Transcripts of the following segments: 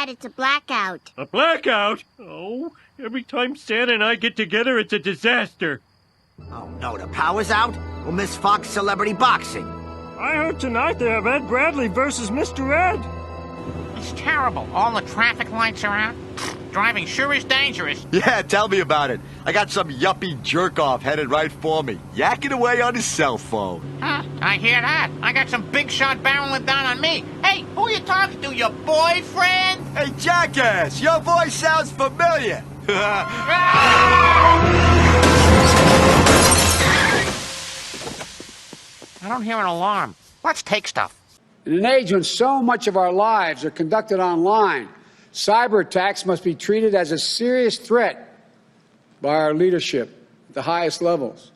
Dad, it's a blackout. A blackout? Oh, every time Santa and I get together, it's a disaster. Oh, no, the power's out? We'll miss Fox Celebrity Boxing. I heard tonight they have Ed Bradley versus Mr. Ed. It's terrible. All the traffic lights are out. Driving sure is dangerous. Yeah, tell me about it. I got some yuppie jerk-off headed right for me, yakking away on his cell phone. Huh, I hear that. I got some big shot barreling down on me. Hey, who you talking to, your boyfriend? Hey, jackass, your voice sounds familiar. I don't hear an alarm. Let's take stuff. In an age when so much of our lives are conducted online, cyber attacks must be treated as a serious threat by our leadership at the highest levels.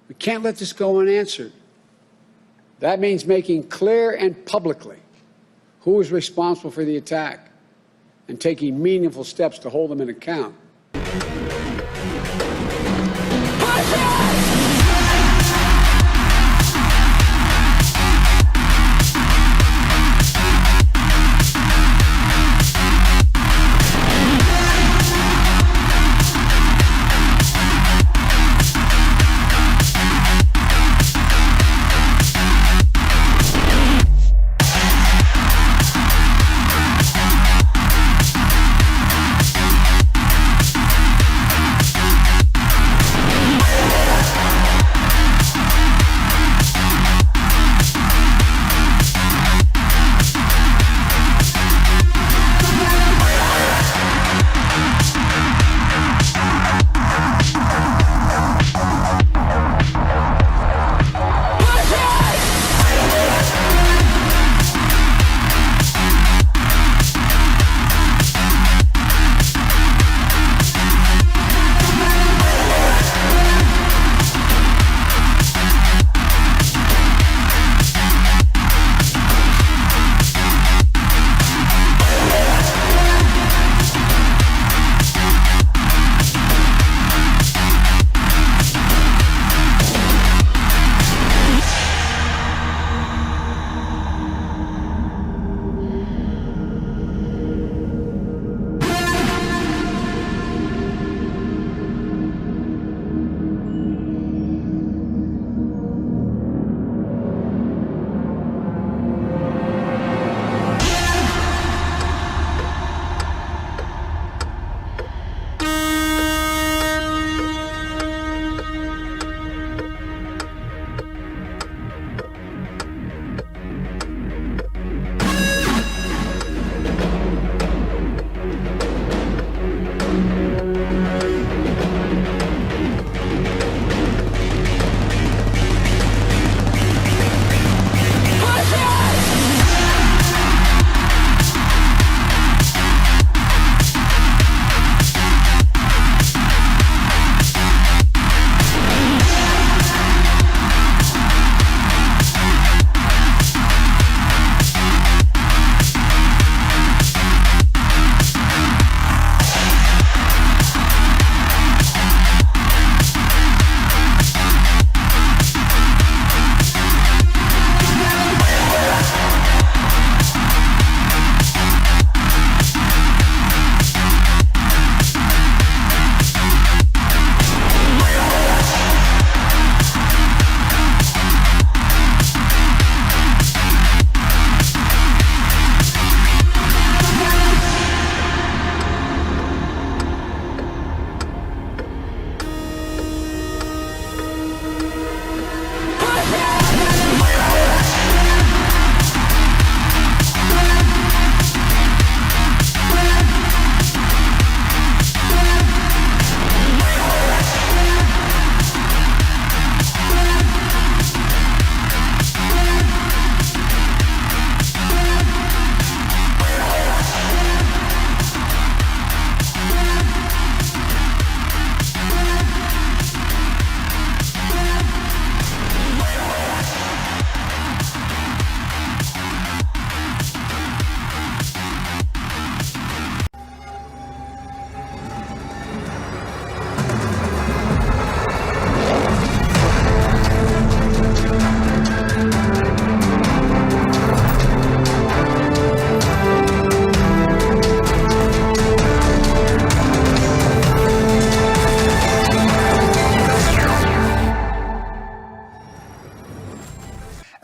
We can't let this go unanswered. That means making clear and publicly who is responsible for the attack and taking meaningful steps to hold them in account.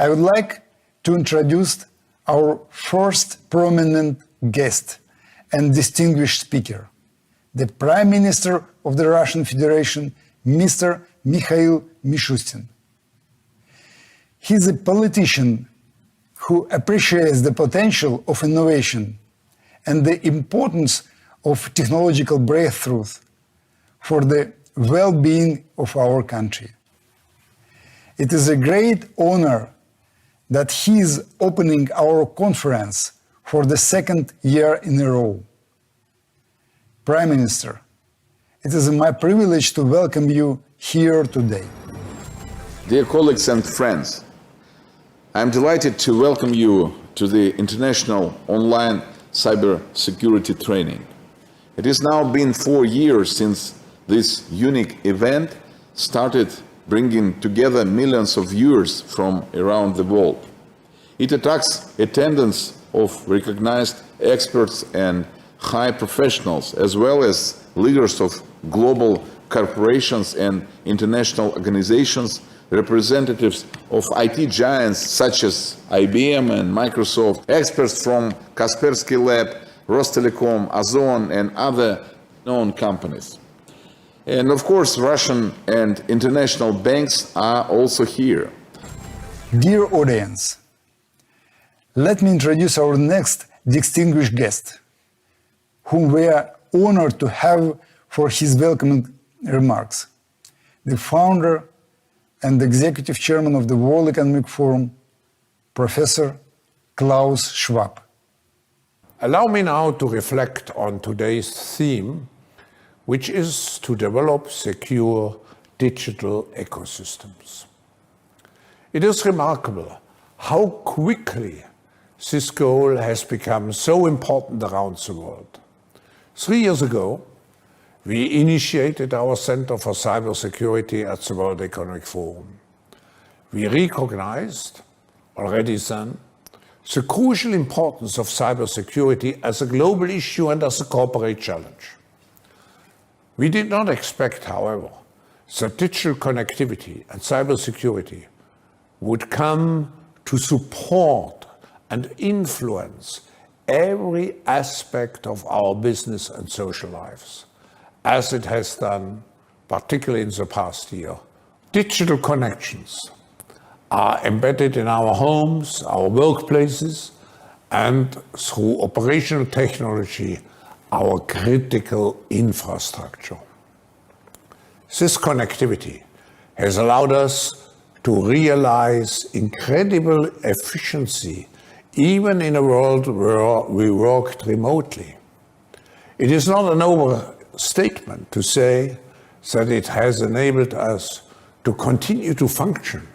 I would like to introduce our first prominent guest and distinguished speaker, the Prime Minister of the Russian Federation, Mr. Mikhail Mishustin. He is a politician who appreciates the potential of innovation and the importance of technological breakthroughs for the well-being of our country. It is a great honor that he is opening our conference for the second year in a row. Prime Minister, it is my privilege to welcome you here today. Dear colleagues and friends, I'm delighted to welcome you to the International Online Cybersecurity Training. It has now been 4 years since this unique event started bringing together millions of viewers from around the world. It attracts attendance of recognized experts and high professionals, as well as leaders of global corporations and international organizations, representatives of IT giants such as IBM and Microsoft, experts from Kaspersky Lab, Rostelecom, Ozon, and other known companies. And of course, Russian and international banks are also here. Dear audience, let me introduce our next distinguished guest, whom we are honored to have for his welcoming remarks, the founder and executive chairman of the World Economic Forum, Professor Klaus Schwab. Allow me now to reflect on today's theme, which is to develop secure digital ecosystems. It is remarkable how quickly this goal has become so important around the world. 3 years ago, we initiated our Center for Cybersecurity at the World Economic Forum. We recognized already then the crucial importance of cybersecurity as a global issue and as a corporate challenge. We did not expect, however, that digital connectivity and cybersecurity would come to support and influence every aspect of our business and social lives, as it has done, particularly in the past year. Digital connections are embedded in our homes, our workplaces, and through operational technology, our critical infrastructure. This connectivity has allowed us to realize incredible efficiency, even in a world where we worked remotely. It is not an overstatement to say that it has enabled us to continue to function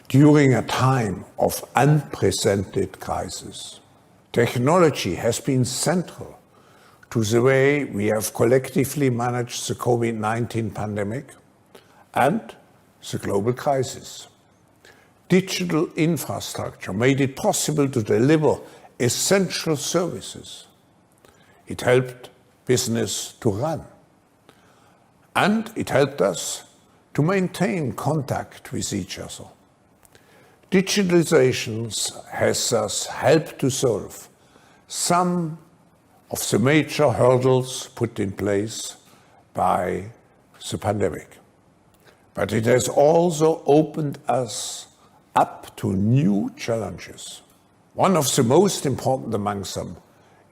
during a time of unprecedented crisis. Technology has been central to the way we have collectively managed the COVID-19 pandemic and the global crisis. Digital infrastructure made it possible to deliver essential services. It helped business to run. And it helped us to maintain contact with each other. Digitalization has thus helped to solve some of the major hurdles put in place by the pandemic. But it has also opened us up to new challenges. One of the most important among them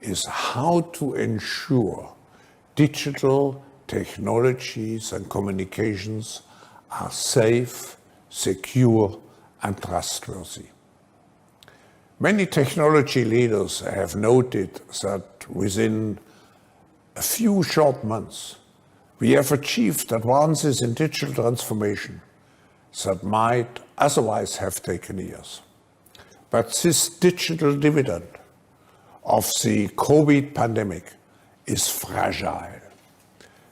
is how to ensure digital technologies and communications are safe, secure, and trustworthy. Many technology leaders have noted that within a few short months, we have achieved advances in digital transformation that might otherwise have taken years. But this digital dividend of the COVID pandemic is fragile.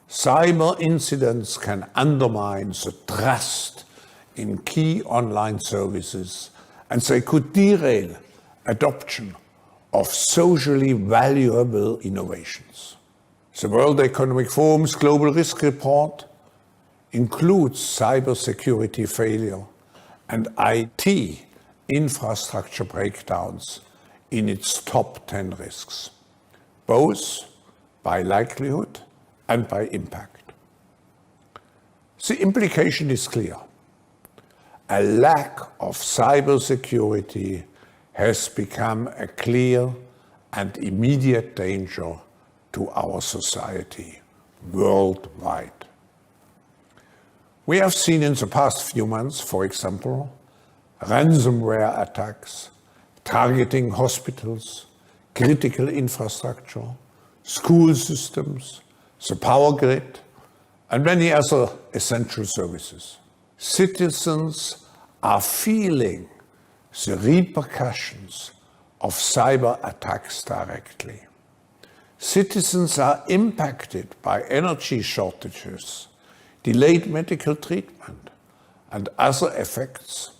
Cyber incidents can undermine the trust in key online services, and they could derail adoption of socially valuable innovations. The World Economic Forum's Global Risk Report includes cybersecurity failure and IT infrastructure breakdowns in its top 10 risks, both by likelihood and by impact. The implication is clear. A lack of cybersecurity has become a clear and immediate danger to our society worldwide. We have seen in the past few months, for example, ransomware attacks targeting hospitals, critical infrastructure, school systems, the power grid, and many other essential services. Citizens are feeling the repercussions of cyber attacks directly. Citizens are impacted by energy shortages, delayed medical treatment, and other effects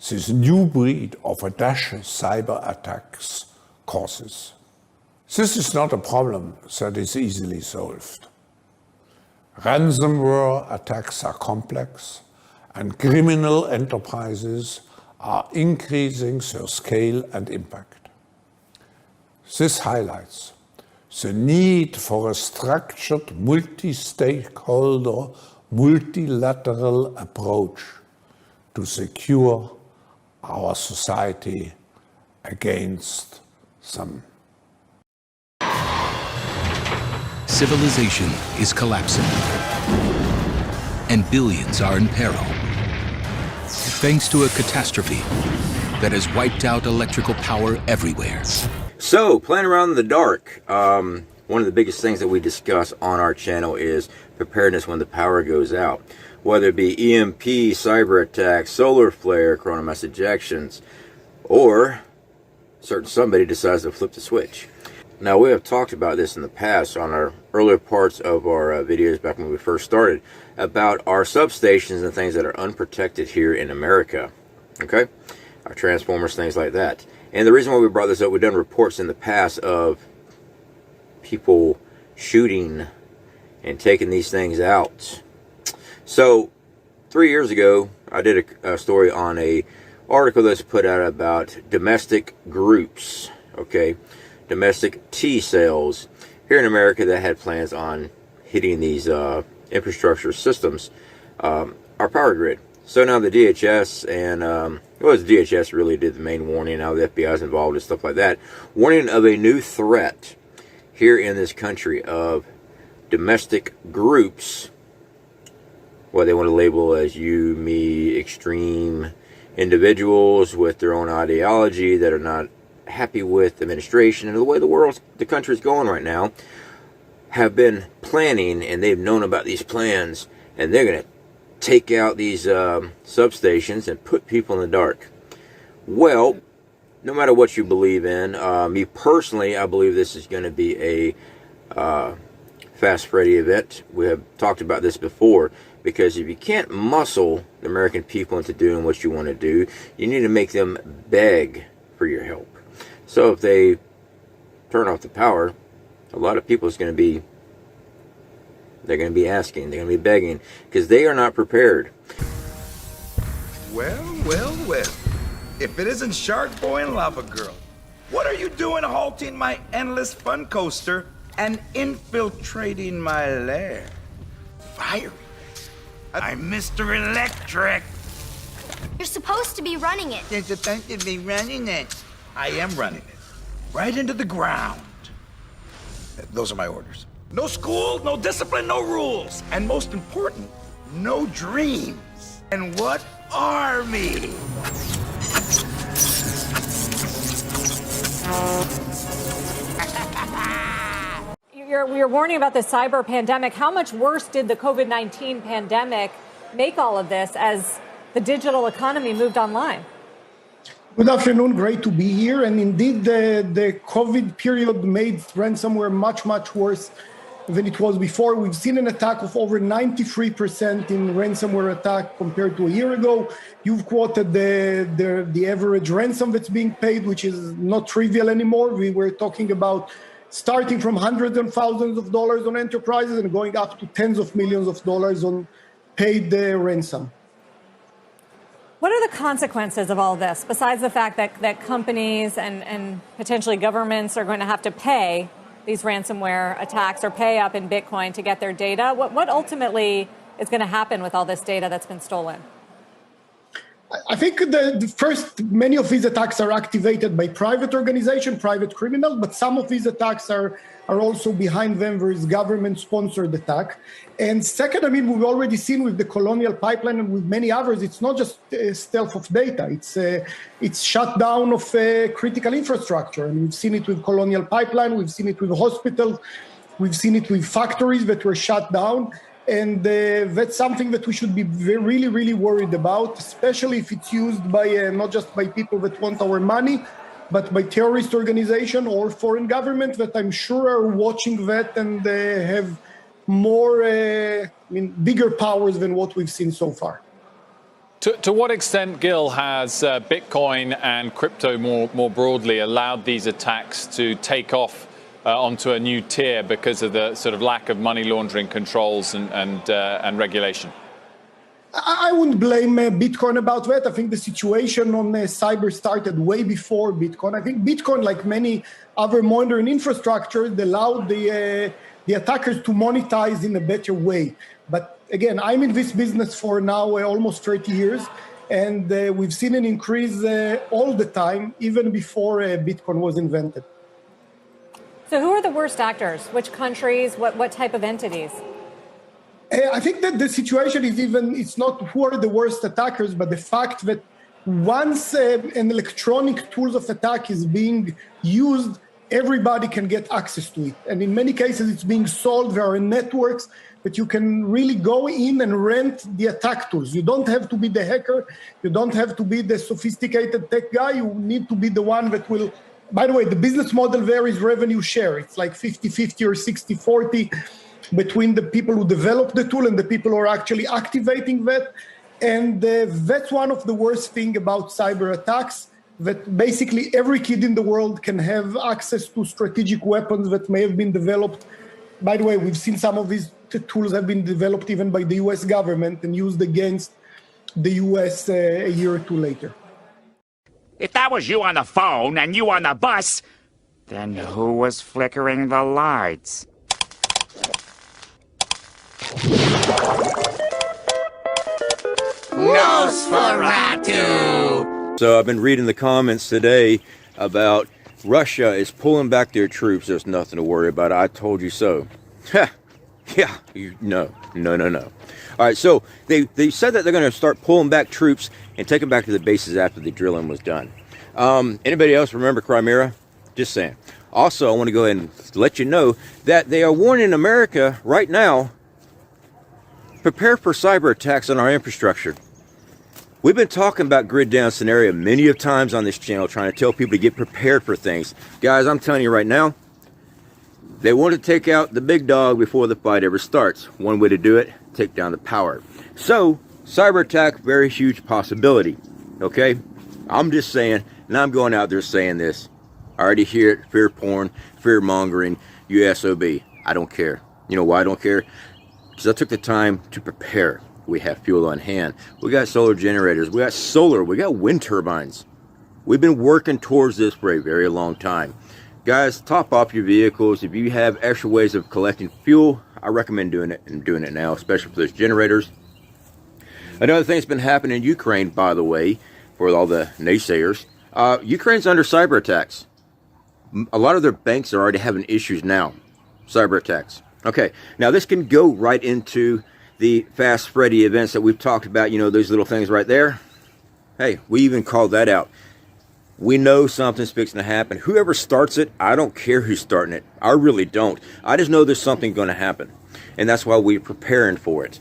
this new breed of audacious cyber attacks causes. This is not a problem that is easily solved. Ransomware attacks are complex, and criminal enterprises are increasing their scale and impact. This highlights the need for a structured, multi-stakeholder, multilateral approach to secure our society against them. Civilization is collapsing, and billions are in peril, thanks to a catastrophe that has wiped out electrical power everywhere. So, playing around in the dark, one of the biggest things that we discuss on our channel is preparedness when the power goes out. Whether it be EMP, cyber attacks, solar flare, corona mass ejections, or certain somebody decides to flip the switch. Now, we have talked about this in the past on our earlier parts of our videos back when we first started about our substations and things that are unprotected here in America. Okay? Our transformers, things like that. And the reason why we brought this up, we've done reports in the past of people shooting and taking these things out. So 3 years ago, I did a story on a article that's put out about domestic groups, okay, domestic T-cells here in America that had plans on hitting these infrastructure systems, our power grid. So now the DHS and, well, the DHS really did the main warning. Now the FBI is involved and stuff like that. Warning of a new threat here in this country of domestic groups, what they want to label as you, me, extreme individuals with their own ideology that are not happy with administration and the way the country is going right now, have been planning, and they've known about these plans, and they're going to take out these substations and put people in the dark. Well, no matter what you believe in, me personally, I believe this is going to be a Fast Freddy event. We have talked about this before, because if you can't muscle the American people into doing what you want to do, you need to make them beg for your help. So if they turn off the power, a lot of people is going to be, they're going to be asking, they're going to be begging, because they are not prepared. Well, well, well. If it isn't Shark Boy and Lava Girl, what are you doing halting my endless fun coaster and infiltrating my lair? Fire. I'm Mr. Electric. You're supposed to be running it. You're supposed to be running it. I am running it. Right into the ground. Those are my orders. No school, no discipline, no rules. And most important, no dreams. And what are me? You're warning about the cyber pandemic. How much worse did the COVID-19 pandemic make all of this as the digital economy moved online? Good afternoon. Great to be here. And indeed, the COVID period made ransomware much, much worse than it was before. We've seen an attack of over 93% in ransomware attack compared to a year ago. You've quoted the average ransom that's being paid, which is not trivial anymore. We were talking about starting from hundreds and thousands of dollars on enterprises and going up to tens of millions of dollars on paid ransom. What are the consequences of all this, besides the fact that companies and potentially governments are going to have to pay these ransomware attacks or pay up in Bitcoin to get their data? What ultimately is going to happen with all this data that's been stolen? I think the first, many of these attacks are activated by private organizations, private criminals, but some of these attacks are also behind them. There is government-sponsored attack. And second, I mean, we've already seen with the Colonial Pipeline and with many others, it's not just stealth of data. It's shutdown of critical infrastructure. And we've seen it with Colonial Pipeline. We've seen it with hospitals. We've seen it with factories that were shut down. And that's something that we should be really, really worried about, especially if it's used by not just by people that want our money, but by terrorist organizations or foreign governments that I'm sure are watching that and have more, bigger powers than what we've seen so far. To what extent, Gil, has Bitcoin and crypto more broadly allowed these attacks to take off onto a new tier because of the sort of lack of money laundering controls and regulation? I wouldn't blame Bitcoin about that. I think the situation on cyber started way before Bitcoin. I think Bitcoin, like many other modern infrastructures, allowed the attackers to monetize in a better way. But again, I'm in this business for now almost 30 years, and we've seen an increase all the time, even before Bitcoin was invented. So who are the worst actors? Which countries? What type of entities? I think that the situation is it's not who are the worst attackers, but the fact that once an electronic tools of attack is being used, everybody can get access to it. And in many cases, it's being sold. There are networks that you can really go in and rent the attack tools. You don't have to be the hacker. You don't have to be the sophisticated tech guy. You need to be the one that will. By the way, the business model there is revenue share. It's like 50-50 or 60-40 between the people who develop the tool and the people who are actually activating that. And that's one of the worst things about cyber attacks, that basically every kid in the world can have access to strategic weapons that may have been developed. By the way, we've seen some of these tools have been developed even by the US government and used against the US a year or two later. If that was you on the phone and you on the bus, then who was flickering the lights? Nosferatu! So I've been reading the comments today about Russia is pulling back their troops. There's nothing to worry about. I told you so. Yeah, no. All right, so they said that they're going to start pulling back troops and take them back to the bases after the drilling was done. Anybody else remember Crimea? Just saying. Also, I want to go ahead and let you know that they are warning America right now, prepare for cyber attacks on our infrastructure. We've been talking about grid down scenario many of times on this channel, trying to tell people to get prepared for things. Guys, I'm telling you right now, they want to take out the big dog before the fight ever starts. One way to do it, take down the power. So, cyber attack, very huge possibility. Okay? I'm just saying, and I'm going out there saying this. I already hear it, fear porn, fear mongering, USOB. I don't care. You know why I don't care? Because I took the time to prepare. We have fuel on hand. We got solar generators. We got solar. We got wind turbines. We've been working towards this for a very long time. Guys, top off your vehicles. If you have extra ways of collecting fuel, I recommend doing it, and doing it now, especially for those generators. Another thing that's been happening in Ukraine, by the way, for all the naysayers, Ukraine's under cyber attacks. A lot of their banks are already having issues now, cyber attacks. Okay, now this can go right into the Fast Freddy events that we've talked about, you know, those little things right there. Hey, we even called that out. We know something's fixing to happen. Whoever starts it, I don't care who's starting it. I really don't. I just know there's something going to happen. And that's why we're preparing for it.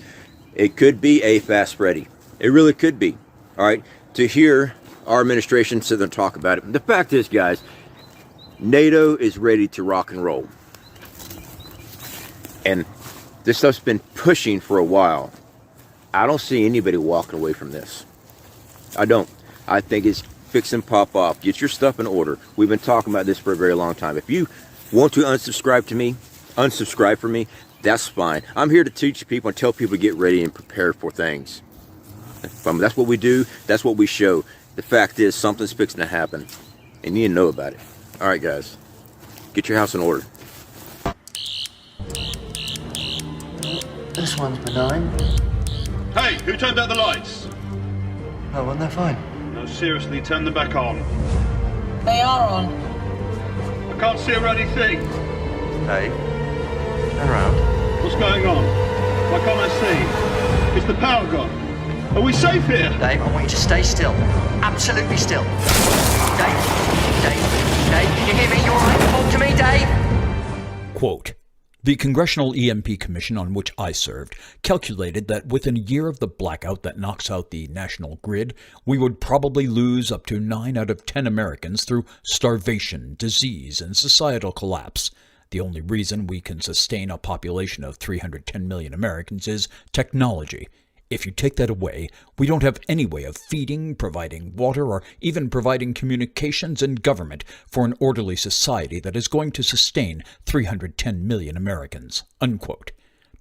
It could be a Fast Freddy. It really could be. All right? To hear our administration sit there and talk about it. The fact is, guys, NATO is ready to rock and roll. And this stuff's been pushing for a while. I don't see anybody walking away from this. I don't. I think it's fix and pop off. Get your stuff in order. We've been talking about this for a very long time. If you want to unsubscribe to me, unsubscribe from me, that's fine. I'm here to teach people and tell people to get ready and prepare for things. That's what we do. That's what we show. The fact is, something's fixing to happen, and you need to know about it. All right, guys, get your house in order. This one's benign. Hey, who turned out the lights? Oh, wasn't that fine? No, seriously, turn them back on. They are on. I can't see a ruddy thing. Hey, turn around. What's going on? Why can't I see? Is the power gone? Are we safe here? Dave, I want you to stay still. Absolutely still. Dave, can you hear me? You all right? Talk to me, Dave. Quote, the Congressional EMP Commission on which I served calculated that within a year of the blackout that knocks out the national grid, we would probably lose up to 9 out of 10 Americans through starvation, disease, and societal collapse. The only reason we can sustain a population of 310 million Americans is technology. If you take that away, we don't have any way of feeding, providing water, or even providing communications and government for an orderly society that is going to sustain 310 million Americans. Unquote.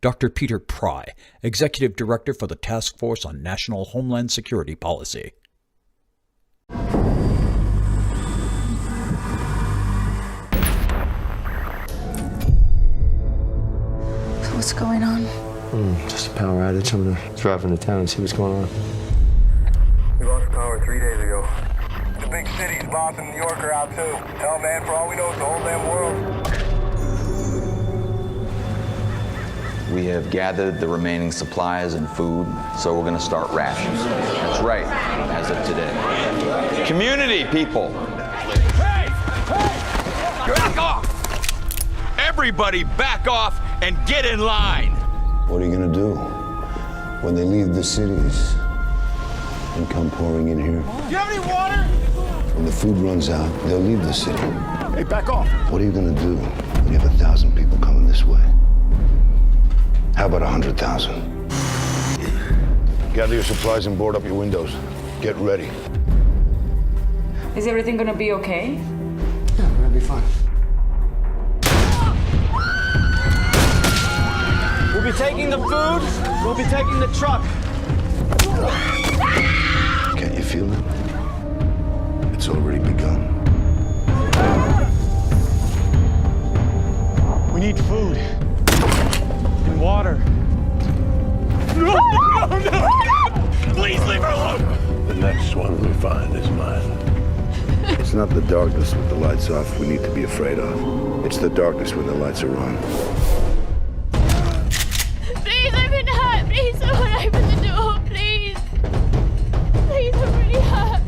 Dr. Peter Pry, Executive Director for the Task Force on National Homeland Security Policy. What's going on? Just a power outage. I'm gonna drive into town and see what's going on. We lost power 3 days ago. The big cities, Boston, New York are out too. Hell, man, for all we know, it's the whole damn world. We have gathered the remaining supplies and food, so we're going to start rations. That's right, as of today. Community, people! Hey! Back off! Everybody back off and get in line! What are you gonna do when they leave the cities and come pouring in here? Do you have any water? When the food runs out, they'll leave the city. Hey, back off. What are you gonna do when you have 1,000 people coming this way? How about 100,000? Gather your supplies and board up your windows. Get ready. Is everything gonna be okay? Yeah, we're gonna be fine. We'll be taking the food. We'll be taking the truck. Can't you feel it? It's already begun. We need food and water. No! Please leave her alone! The next one we find is mine. It's not the darkness with the lights off we need to be afraid of. It's the darkness when the lights are on. Please, I've been hurt. Please, someone open the door, please. Please, I'm really hurt.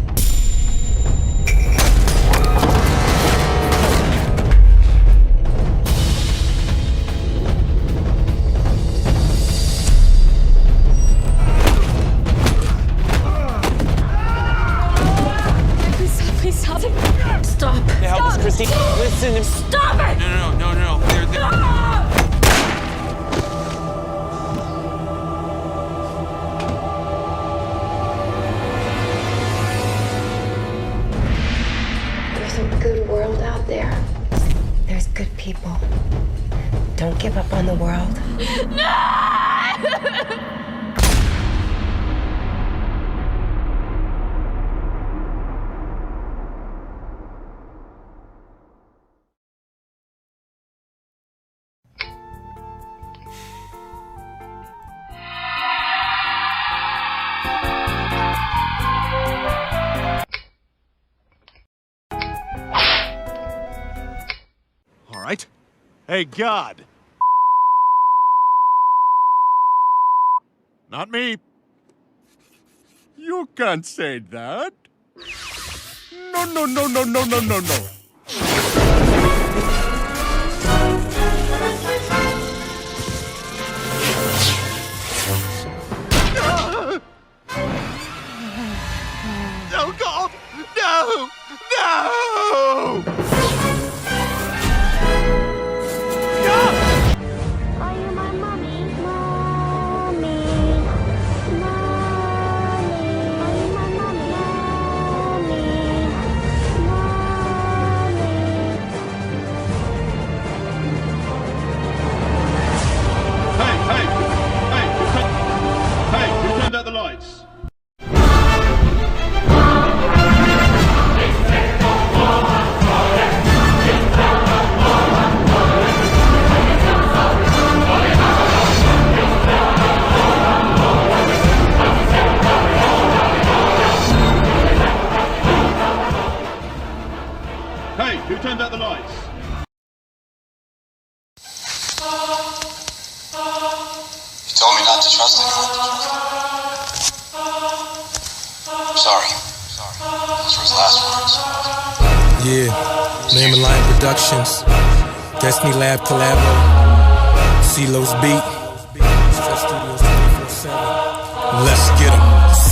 Please stop it. Stop. Hey, help us, Christine. Listen. Stop it! No. They're... There's a good world out there. There's good people. Don't give up on the world. No! All right. Hey, God. Not me. You can't say that. No. Oh, God! No! No! Are you my mommy? Mommy. Mommy. Are you my mommy? Hey, who turned out the lights? Hey, who turned out the lights? You told me not to trust anyone. I'm sorry. Those were his last words. Yeah, Name and Line Productions, Destiny Lab Collabo, CeeLo's Beat, Stress Studios 24/7. Let's get 'em.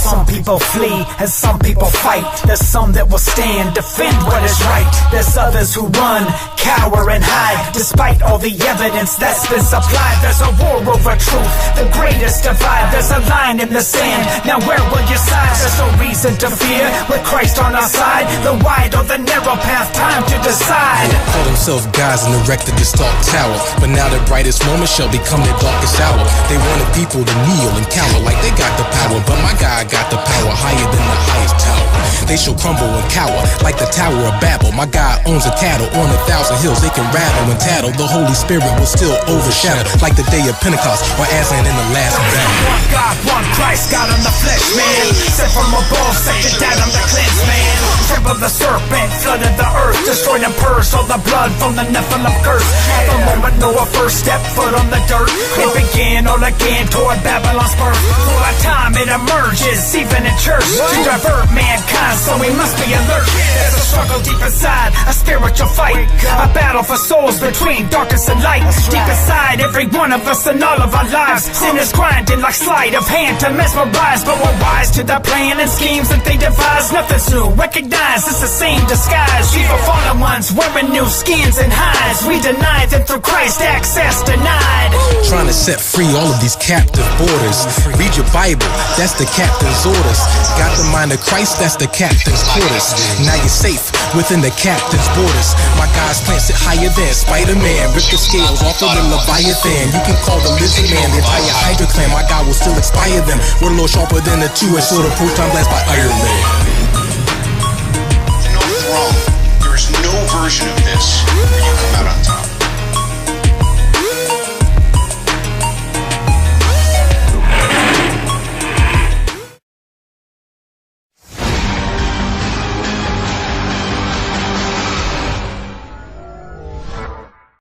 Some people flee and some people fight. There's some that will stand, defend what is right. There's others who run, cower and hide. Despite all the evidence that's been supplied, there's a war over truth, the greatest divide. There's a line in the sand, now where will you side? There's no reason to fear, with Christ on our side. The wide or the narrow path, time to decide. Call themselves guys and erected this dark tower, but now their brightest moment shall become their darkest hour. They wanted people to kneel and cower like they got the power, but my God got the power higher than the highest tower. They shall crumble and cower like the Tower of Babel. My God owns a cattle on 1,000 hills. They can rattle and tattle. The Holy Spirit will still overshadow like the day of Pentecost or Aslan in the last battle. One God, one Christ, God on the flesh, man. Sent from above, set to down on the cleanse, man. Trample the serpent, flooded the earth, destroyed and purged all the blood from the Nephilim curse. At the moment, Noah first stepped foot on the dirt. It began all again toward Babylon's birth. For a time it emerges, even in church, to divert mankind, so we must be alert. There's a struggle deep inside, a spiritual fight, a battle for souls between darkness and light. Deep inside every one of us and all of our lives, sin is grinding like sleight of hand to mesmerize. But we're wise to the plan and schemes that they devise. Nothing's new, recognize it's the same disguise. Evil fallen ones wearing new skins and hides. We deny them through Christ, access denied. Trying to set free all of these captive borders. Read your Bible, that's the captain's orders. Got the mind of Christ, that's the captain's quarters. Now you're safe within the captain's borders. My God's plan sit higher than Spider-Man. Rip the scales off of the Leviathan. You can call the lizard man, the entire Hydra clan. My God will still expire them. We're a little sharper than a two-edged sword, approach time blast by Iron Man.